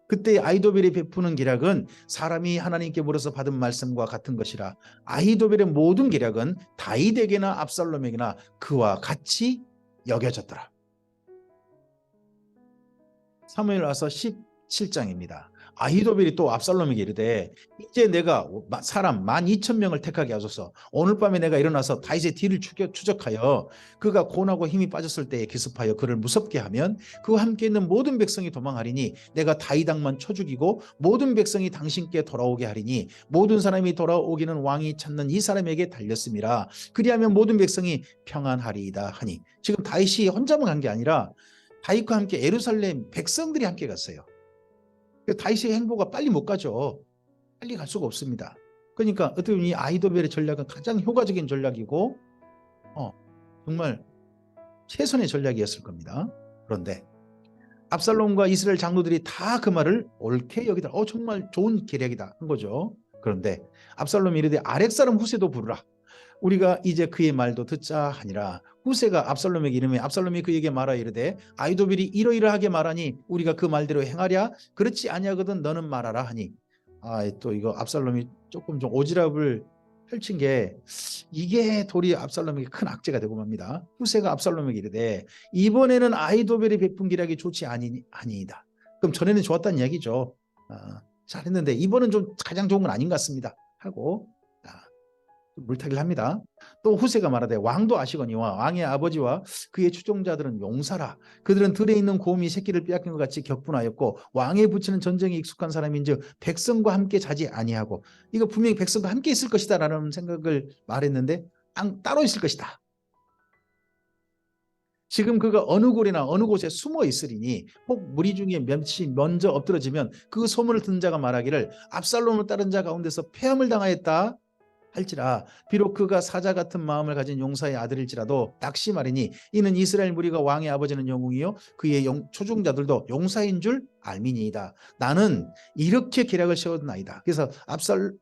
그때 아히도벨이 베푸는 계략은 사람이 하나님께 물어서 받은 말씀과 같은 것이라 아히도벨의 모든 계략은 다윗에게나 압살롬에게나 그와 같이 여겨졌더라. 사무엘하서 17장입니다. 아히도벨이 또 압살롬에게 이르되 이제 내가 사람 12,000명을 택하게 하소서. 오늘 밤에 내가 일어나서 다윗의 뒤를 추적하여 그가 고나고 힘이 빠졌을 때에 기습하여 그를 무섭게 하면 그와 함께 있는 모든 백성이 도망하리니 내가 다윗 왕만 쳐 죽이고 모든 백성이 당신께 돌아오게 하리니 모든 사람이 돌아오기는 왕이 찾는 이 사람에게 달렸음이라. 그리하면 모든 백성이 평안하리이다 하니, 지금 다윗이 혼자만 간 게 아니라 다윗과 함께 예루살렘 백성들이 함께 갔어요. 다윗의 행보가 빨리 못 가죠. 빨리 갈 수가 없습니다. 그러니까 어떻게 보면 이 아히도벨의 전략은 가장 효과적인 전략이고 정말 최선의 전략이었을 겁니다. 그런데 압살롬과 이스라엘 장로들이 다 그 말을 옳게 여기다 정말 좋은 계략이다 한 거죠. 그런데 압살롬이 이르되 아렉 사람 후세도 부르라. 우리가 이제 그의 말도 듣자 하니라. 후세가 압살롬에게 이르매 압살롬이 그에게 말하여 이르되 아히도벨이 이러이러하게 말하니 우리가 그 말대로 행하랴. 그렇지 아니하거든 너는 말하라 하니, 또 이거 압살롬이 조금 좀 오지랖을 펼친 게 이게 도리어 압살롬에게 큰 악재가 되고 맙니다. 후세가 압살롬에게 이르되 이번에는 아히도벨이 베푼 계략이 좋지 아니이다. 그럼 전에는 좋았다는 이야기죠. 잘했는데 이번은 좀 가장 좋은 건 아닌 것 같습니다 하고 물타기를 합니다. 또 후세가 말하되 왕도 아시거니와 왕의 아버지와 그의 추종자들은 용사라. 그들은 들에 있는 곰이 새끼를 빼앗긴 것 같이 격분하였고 왕의 부치는 전쟁에 익숙한 사람인즉 백성과 함께 자지 아니하고, 이거 분명히 백성과 함께 있을 것이다 라는 생각을 말했는데 따로 있을 것이다. 지금 그가 어느 골이나 어느 곳에 숨어 있으리니 혹 무리 중에 몇이 먼저 엎드러지면 그 소문을 듣는 자가 말하기를 압살롬을 따른 자 가운데서 패함을 당하였다 할지라. 비록 그가 사자 같은 마음을 가진 용사의 아들일지라도 낙심하리니 이는 이스라엘 무리가 왕의 아버지는 영웅이요 그의 초종자들도 용사인 줄 알미니이다. 나는 이렇게 계략을 세웠나이다. 그래서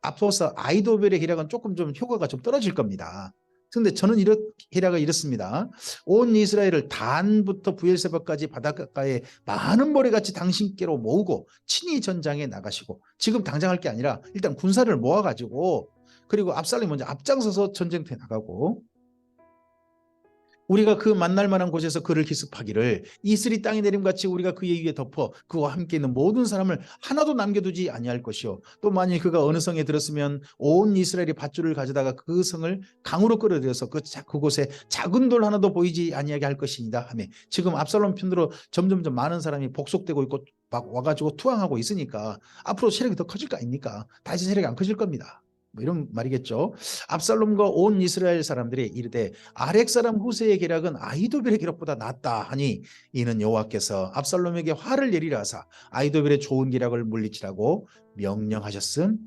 앞서서 아히도벨의 계략은 조금 좀 효과가 좀 떨어질 겁니다. 그런데 저는 계략을 이렇습니다. 온 이스라엘을 단부터 부엘세바까지 바닷가에 많은 모래같이 당신께로 모으고 친히 전장에 나가시고, 지금 당장할 게 아니라 일단 군사를 모아가지고 그리고 압살롬이 먼저 앞장서서 전쟁터에 나가고 우리가 그 만날 만한 곳에서 그를 기습하기를 이슬이 땅에 내림같이 우리가 그의 위에 덮어 그와 함께 있는 모든 사람을 하나도 남겨두지 아니할 것이요 또 만일 그가 어느 성에 들었으면 온 이스라엘이 밧줄을 가져다가 그 성을 강으로 끌어들여서 그곳에 작은 돌 하나도 보이지 아니하게 할 것이니다 하며, 지금 압살롬 편으로 점점점 많은 사람이 복속되고 있고 막 와가지고 투항하고 있으니까 앞으로 세력이 더 커질 거 아닙니까? 다시 세력이 안 커질 겁니다. 이런 말이겠죠. 압살롬과 온 이스라엘 사람들이 이르되 아렉 사람 후세의 계략은 아히도벨의 계략보다 낫다 하니 이는 여호와께서 압살롬에게 화를 내리라 하사 아히도벨의 좋은 계략을 물리치라고 명령하셨음이더라.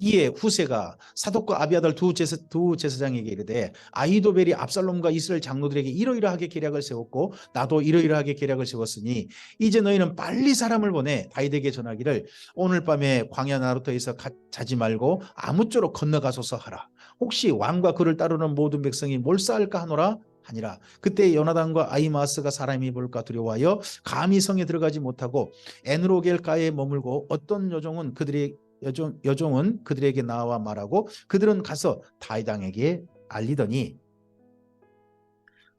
이에 후세가 사독과 아비아달 두 제사장에게 이르되 아히도벨이 압살롬과 이스라엘 장로들에게 이러이러하게 계략을 세웠고 나도 이러이러하게 계략을 세웠으니 이제 너희는 빨리 사람을 보내 다윗에게 전하기를 오늘 밤에 광야 나루터에서 자지 말고 아무쪼록 건너가소서 하라. 혹시 왕과 그를 따르는 모든 백성이 몰사할까 하노라 하니라. 그때 요나단과 아히마아스가 사람이 볼까 두려워하여 감히 성에 들어가지 못하고 에누로겔가에 머물고 어떤 여종은 그들에게 나와 말하고 그들은 가서 다윗 왕에게 알리더니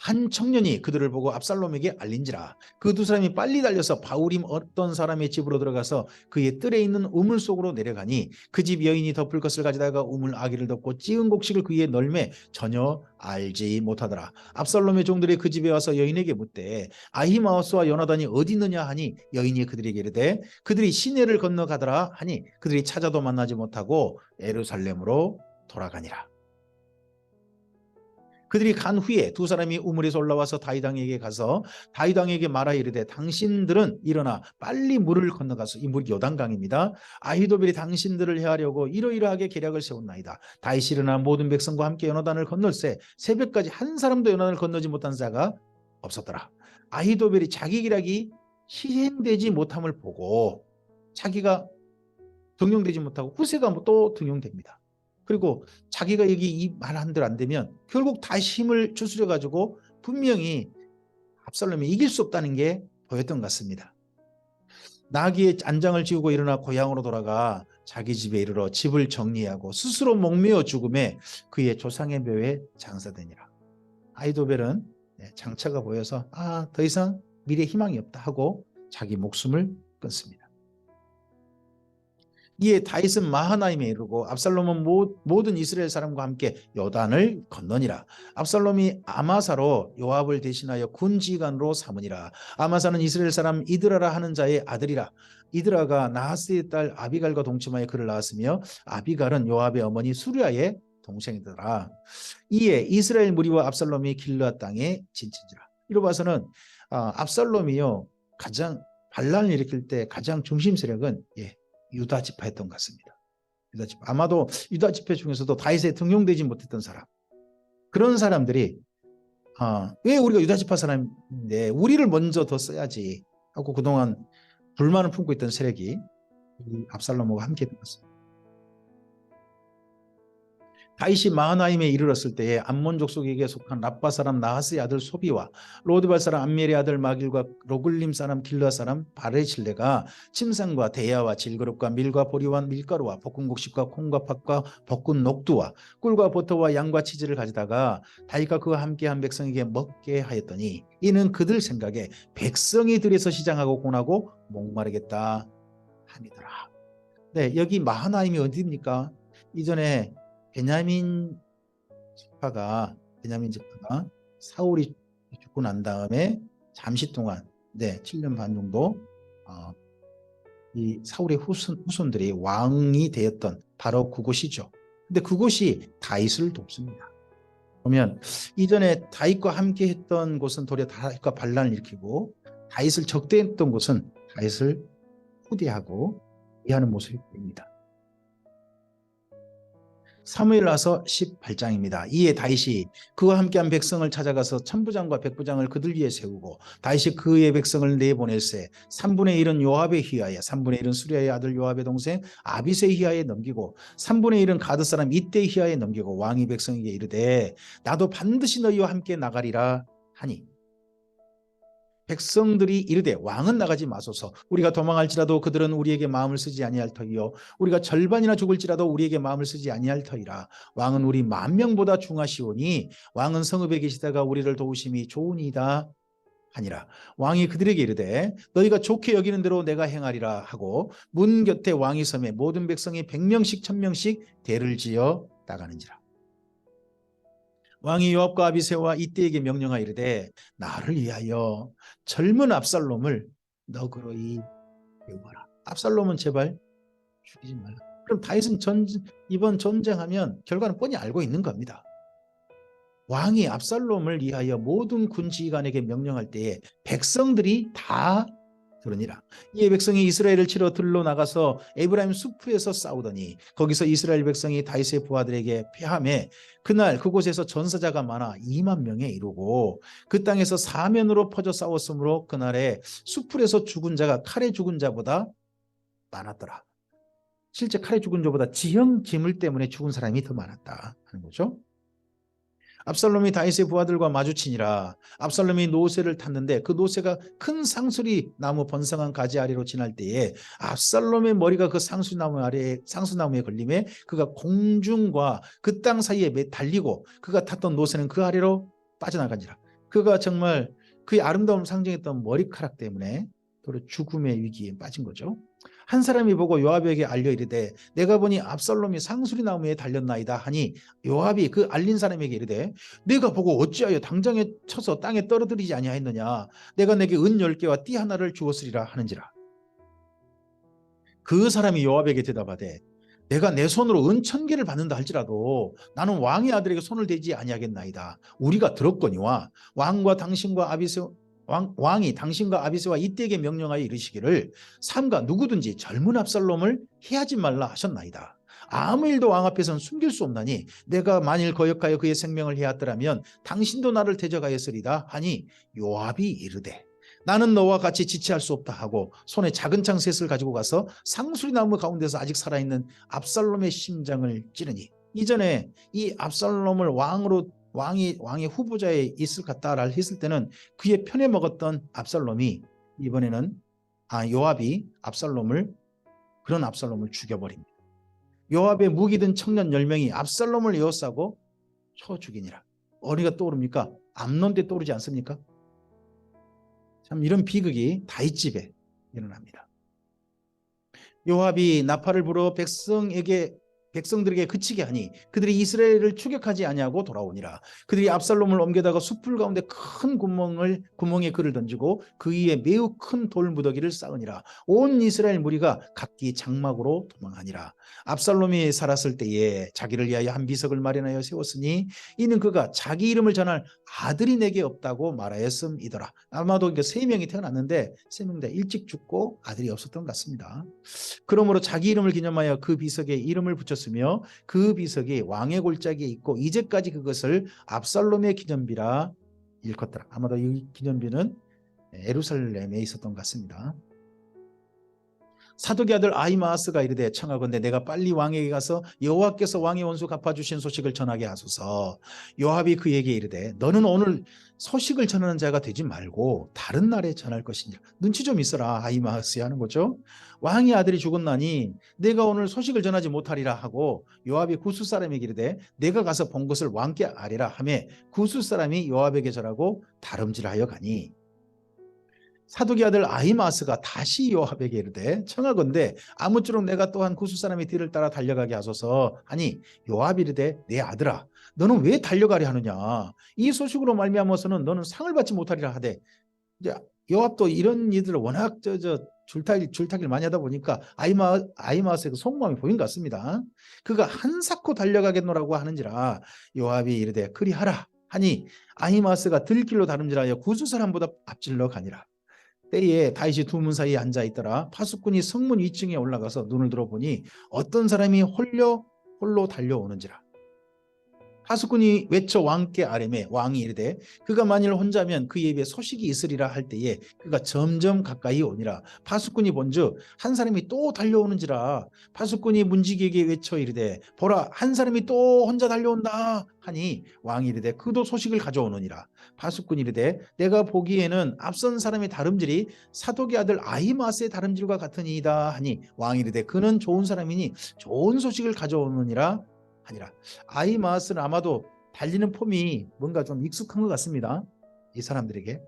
한 청년이 그들을 보고 압살롬에게 알린지라. 그 두 사람이 빨리 달려서 바울임 어떤 사람의 집으로 들어가서 그의 뜰에 있는 우물 속으로 내려가니 그 집 여인이 덮을 것을 가져다가 우물 아기를 덮고 찌은 곡식을 그의 널매 전혀 알지 못하더라. 압살롬의 종들이 그 집에 와서 여인에게 묻되 아히마아스와 요나단이 어디 있느냐 하니 여인이 그들에게 이르되 그들이 시내를 건너가더라 하니 그들이 찾아도 만나지 못하고 예루살렘으로 돌아가니라. 그들이 간 후에 두 사람이 우물에서 올라와서 다윗 왕에게 가서 다윗 왕에게 말하여 이르되 당신들은 일어나 빨리 물을 건너가서, 이 물이 요단강입니다. 아히도벨이 당신들을 해하려고 이러이러하게 계략을 세웠나이다. 다윗이 일어나 모든 백성과 함께 요나단을 건널세 새벽까지 한 사람도 요나단을 건너지 못한 자가 없었더라. 아히도벨이 자기 계략이 시행되지 못함을 보고 자기가 등용되지 못하고 후세가 또 등용됩니다. 그리고 자기가 여기 이 말 한 대로 안 되면 결국 다시 힘을 추스려 가지고 분명히 압살롬이 이길 수 없다는 게 보였던 것 같습니다. 나귀의 안장을 지우고 일어나 고향으로 돌아가 자기 집에 이르러 집을 정리하고 스스로 목매어 죽음에 그의 조상의 묘에 장사되니라. 아히도벨은 장차가 보여서 더 이상 미래 희망이 없다 하고 자기 목숨을 끊습니다. 이에 다윗은 마하나임에 이르고 압살롬은 모든 이스라엘 사람과 함께 요단을 건너니라. 압살롬이 아마사로 요압을 대신하여 군지휘관으로 삼으니라. 아마사는 이스라엘 사람 이드라라 하는 자의 아들이라. 이드라가 나하스의 딸 아비갈과 동침하여 그를 낳았으며 아비갈은 요압의 어머니 수르야의 동생이더라. 이에 이스라엘 무리와 압살롬이 길르앗 땅에 진친지라. 이로 봐서는 압살롬이요 가장 반란을 일으킬 때 가장 중심 세력은 유다 지파였던 것 같습니다. 유다 지파. 아마도 유다 지파 중에서도 다윗에 등용되지 못했던 사람. 그런 사람들이 왜 우리가 유다 지파 사람인데 우리를 먼저 더 써야지 하고 그동안 불만을 품고 있던 세력이 이 압살롬과 함께 되었습니다. 다윗이 마하나임에 이르렀을 때에 암몬 족속에게 속한 랍바 사람 나하스의 아들 소비와 로드발 사람 암멜의 아들 마길과 로글림 사람 길르앗 사람 바레실레가 침상과 대야와 질그릇과 밀과 보리와 밀가루와 볶은 곡식과 콩과 팥과 볶은 녹두와 꿀과 버터와 양과 치즈를 가져다가 다윗과 그와 함께한 백성에게 먹게 하였더니 이는 그들 생각에 백성이 들에서 시장하고 고나고 목마르겠다 함이더라. 네, 여기 마하나임이 어디입니까? 이전에 베냐민 지파가 사울이 죽고 난 다음에 잠시 동안 7년 반 정도 이 사울의 후손들이 왕이 되었던 바로 그곳이죠. 근데 그곳이 다윗을 돕습니다. 보면 이전에 다윗과 함께 했던 곳은 도리어 다윗과 반란을 일으키고 다윗을 적대했던 곳은 다윗을 후대하고 이해하는 모습이 보입니다. 사무엘하서 18장입니다. 이에 다윗이 그와 함께한 백성을 찾아가서 천부장과 백부장을 그들 위에 세우고 다윗이 그의 백성을 내보낼세 3분의 1은 요압에 휘하여 3분의 1은 수리아의 아들 요압의 동생 아비새에 휘하여 넘기고 3분의 1은 가드 사람 이때에 휘하여 넘기고 왕이 백성에게 이르되 나도 반드시 너희와 함께 나가리라 하니 백성들이 이르되 왕은 나가지 마소서. 우리가 도망할지라도 그들은 우리에게 마음을 쓰지 아니할 터이요 우리가 절반이나 죽을지라도 우리에게 마음을 쓰지 아니할 터이라. 왕은 우리 10,000명보다 중하시오니 왕은 성읍에 계시다가 우리를 도우심이 좋으니이다 하니라. 왕이 그들에게 이르되 너희가 좋게 여기는 대로 내가 행하리라 하고 문 곁에 왕이 섬에 모든 백성이 100명씩 1000명씩 대를 지어 나가는지라. 왕이 요압과 아비새와 이때에게 명령하여 이르되 나를 위하여 젊은 압살롬을 너그러이 배우하라. 압살롬은 제발 죽이지 말라. 그럼 다윗은 이번 전쟁하면 결과는 뻔히 알고 있는 겁니다. 왕이 압살롬을 위하여 모든 군지휘관에게 명령할 때에 백성들이 다 그러니라. 이에 백성이 이스라엘을 치러 들로 나가서 에브라임 수프에서 싸우더니 거기서 이스라엘 백성이 다윗의 부하들에게 패하매 그날 그곳에서 전사자가 많아 20,000명에 이르고 그 땅에서 사면으로 퍼져 싸웠으므로 그날에 수풀에서 죽은 자가 칼에 죽은 자보다 많았더라. 실제 칼에 죽은 자보다 지형 지물 때문에 죽은 사람이 더 많았다 하는 거죠. 압살롬이 다윗의 부하들과 마주치니라. 압살롬이 노새를 탔는데 그 노새가 큰 상수리 나무 번성한 가지 아래로 지날 때에 압살롬의 머리가 그 상수나무에 걸림에 그가 공중과 그 땅 사이에 달리고 그가 탔던 노새는 그 아래로 빠져나간지라. 그가 정말 그의 아름다움을 상징했던 머리카락 때문에 도로 죽음의 위기에 빠진 거죠. 한 사람이 보고 요압에게 알려 이르되 내가 보니 압살롬이 상수리 나무에 달렸나이다 하니 요압이 그 알린 사람에게 이르되 내가 보고 어찌하여 당장에 쳐서 땅에 떨어뜨리지 아니하였느냐. 내가 내게 은 10개와 띠 하나를 주었으리라 하는지라. 그 사람이 요압에게 대답하되 내가 내 손으로 은 1000개를 받는다 할지라도 나는 왕의 아들에게 손을 대지 아니하겠나이다. 우리가 들었거니와 왕과 당신과 아비세 왕이 당신과 아비세와 이때에게 명령하여 이르시기를 삼가 누구든지 젊은 압살롬을 해하지 말라 하셨나이다. 아무 일도 왕 앞에서는 숨길 수 없나니 내가 만일 거역하여 그의 생명을 해하더라면 당신도 나를 대적하였으리다 하니 요압이 이르되 나는 너와 같이 지체할 수 없다 하고 손에 작은 창 셋을 가지고 가서 상수리 나무 가운데서 아직 살아있는 압살롬의 심장을 찌르니 이전에 이 압살롬을 왕의 후보자에 있을 같다라 했을 때는 그의 편에 먹었던 압살롬이 이번에는 요압이 그런 압살롬을 죽여버립니다. 요압의 무기든 청년 10명이 압살롬을 에워싸고 쳐 죽이니라. 어디가 떠오릅니까? 암논 때 떠오르지 않습니까? 참 이런 비극이 다윗집에 일어납니다. 요압이 나팔을 불어 백성들에게 그치게 하니 그들이 이스라엘을 추격하지 아니하고 돌아오니라. 그들이 압살롬을 옮겨다가 숲풀 가운데 큰 구멍에 그를 던지고 그 위에 매우 큰 돌무더기를 쌓으니라. 온 이스라엘 무리가 각기 장막으로 도망하니라. 압살롬이 살았을 때에 자기를 위하여 한 비석을 마련하여 세웠으니 이는 그가 자기 이름을 전할 아들이 내게 없다고 말하였음이더라. 아마도 3명이 태어났는데 3명 다 일찍 죽고 아들이 없었던 것 같습니다. 그러므로 자기 이름을 기념하여 그 비석에 이름을 붙였으며 그 비석이 왕의 골짜기에 있고 이제까지 그것을 압살롬의 기념비라 일컫더라. 아마도 이 기념비는 예루살렘에 있었던 것 같습니다. 사독의 아들 아히마아스가 이르되 청하건대 내가 빨리 왕에게 가서 여호와께서 왕의 원수 갚아주신 소식을 전하게 하소서. 요압이 그에게 이르되 너는 오늘 소식을 전하는 자가 되지 말고 다른 날에 전할 것이니라. 눈치 좀 있어라 아히마아스야 하는 거죠. 왕의 아들이 죽었나니 내가 오늘 소식을 전하지 못하리라 하고 요압이 구스 사람에게 이르되 내가 가서 본 것을 왕께 아뢰라 하매 구스 사람이 요압에게 절하고 다름질하여 가니 사독의 아들 아히마스가 다시 요압에게 이르되 청하건대 아무쪼록 내가 또한 구스 사람의 뒤를 따라 달려가게 하소서 하니 요압이 이르되 내 아들아 너는 왜 달려가려 하느냐. 이 소식으로 말미암아서는 너는 상을 받지 못하리라 하되 이제 요압도 이런 일들을 워낙 줄타기를 많이 하다 보니까 아히마스의 그 속마음이 보인 것 같습니다. 그가 한사코 달려가겠노라고 하는지라 요압이 이르되 그리하라 하니 아히마스가 들길로 다름질하여 구스 사람보다 앞질러 가니라. 때에 다윗이 두 문 사이에 앉아 있더라. 파수꾼이 성문 위층에 올라가서 눈을 들어보니 어떤 사람이 홀로 달려오는지라. 파수꾼이 외쳐 왕께 아뢰매 왕이 이르되 그가 만일 혼자면 그의 입에 소식이 있으리라 할 때에 그가 점점 가까이 오니라. 파수꾼이 본즉 한 사람이 또 달려오는지라. 파수꾼이 문지기에게 외쳐 이르되 보라 한 사람이 또 혼자 달려온다 하니 왕이 이르되 그도 소식을 가져오느니라. 파수꾼이 이르되 내가 보기에는 앞선 사람의 다름질이 사독의 아들 아히마스의 다름질과 같으니이다 하니 왕이 이르되 그는 좋은 사람이니 좋은 소식을 가져오느니라 하니라. 아히마스는 아마도 달리는 폼이 뭔가 좀 익숙한 것 같습니다. 이 사람들에게.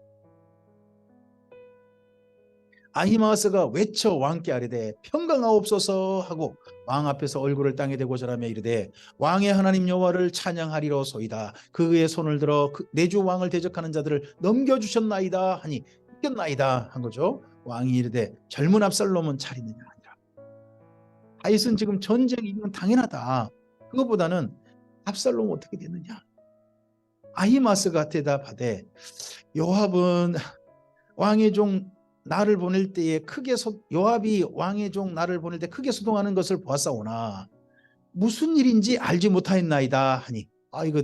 아히마스가 외쳐 왕께 아뢰되 평강하옵소서 하고 왕 앞에서 얼굴을 땅에 대고 절하며 이르되 왕의 하나님 여호와를 찬양하리로소이다. 그의 손을 들어 내주 왕을 대적하는 자들을 넘겨주셨나이다 하니 이겼나이다 한 거죠. 왕이 이르되 젊은 압살롬은 잘 있느냐 하니라. 다윗은 지금 전쟁 이기면 당연하다. 그것보다는 압살롬 어떻게 됐느냐. 아히마스가 대답하되 요압은 왕의 종 나를 보낼 때에 요압이 왕의 종 나를 보낼 때 크게 소동하는 것을 보았사오나 무슨 일인지 알지 못하였나이다 하니 이거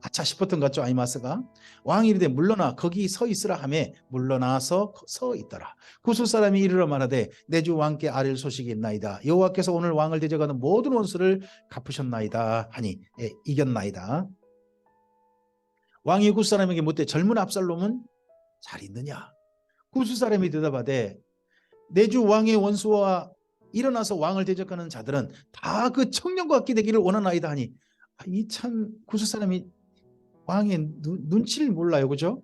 아차 싶었던 것 같죠. 아히마스가. 왕이 이르되 물러나 거기 서 있으라 하매 물러나서 서 있더라. 구스 사람이 이르러 말하되 내 주 왕께 아뢰 소식이 있나이다. 여호와께서 오늘 왕을 대적하는 모든 원수를 갚으셨나이다 하니 이겼나이다. 왕이 구스 사람에게 묻되 젊은 압살롬은 잘 있느냐. 구스 사람이 대답하되 내 주 왕의 원수와 일어나서 왕을 대적하는 자들은 다 그 청년과 같게 되기를 원하나이다 하니 이 참 구스 사람이 왕의 눈치를 몰라요. 그죠?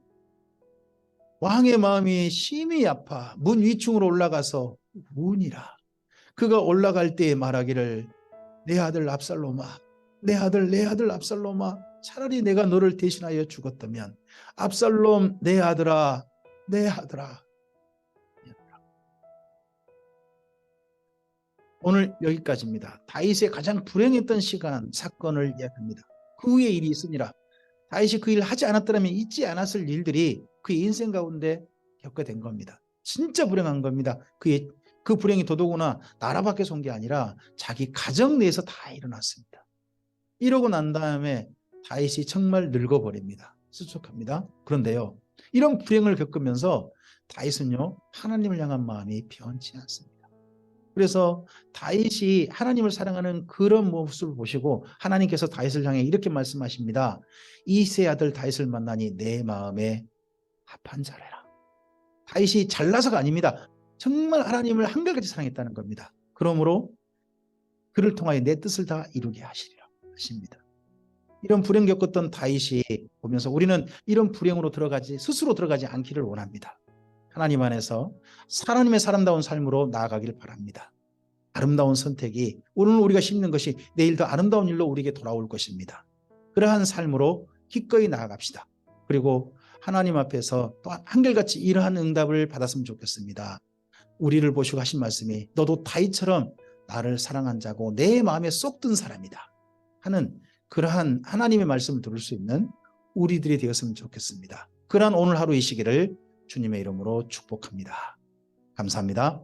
왕의 마음이 심히 아파 문 위층으로 올라가서 우니라. 그가 올라갈 때에 말하기를 내 아들 압살롬아, 내 아들 압살롬아, 차라리 내가 너를 대신하여 죽었다면, 압살롬 내 아들아, 내 아들아. 오늘 여기까지입니다. 다윗의 가장 불행했던 시간, 사건을 이야기합니다. 그 후에 일이 있으니라. 다윗이 그 일을 하지 않았더라면 있지 않았을 일들이 그의 인생 가운데 겪게 된 겁니다. 진짜 불행한 겁니다. 그 불행이 더더구나 나라 밖에서 온 게 아니라 자기 가정 내에서 다 일어났습니다. 이러고 난 다음에 다윗이 정말 늙어버립니다. 수척합니다. 그런데요, 이런 불행을 겪으면서 다윗은요, 하나님을 향한 마음이 변치 않습니다. 그래서 다윗이 하나님을 사랑하는 그런 모습을 보시고 하나님께서 다윗을 향해 이렇게 말씀하십니다. 이세 아들 다윗을 만나니 내 마음에 합한 자래라. 다윗이 잘나서가 아닙니다. 정말 하나님을 한결같이 사랑했다는 겁니다. 그러므로 그를 통하여 내 뜻을 다 이루게 하시리라 하십니다. 이런 불행 겪었던 다윗이 보면서 우리는 이런 불행으로 스스로 들어가지 않기를 원합니다. 하나님 안에서 하나님의 사람다운 삶으로 나아가길 바랍니다. 아름다운 선택이 오늘 우리가 심는 것이 내일 더 아름다운 일로 우리에게 돌아올 것입니다. 그러한 삶으로 기꺼이 나아갑시다. 그리고 하나님 앞에서 또 한결같이 이러한 응답을 받았으면 좋겠습니다. 우리를 보시고 하신 말씀이 너도 다윗처럼 나를 사랑한 자고 내 마음에 쏙 든 사람이다 하는 그러한 하나님의 말씀을 들을 수 있는 우리들이 되었으면 좋겠습니다. 그러한 오늘 하루 이 시기를 주님의 이름으로 축복합니다. 감사합니다.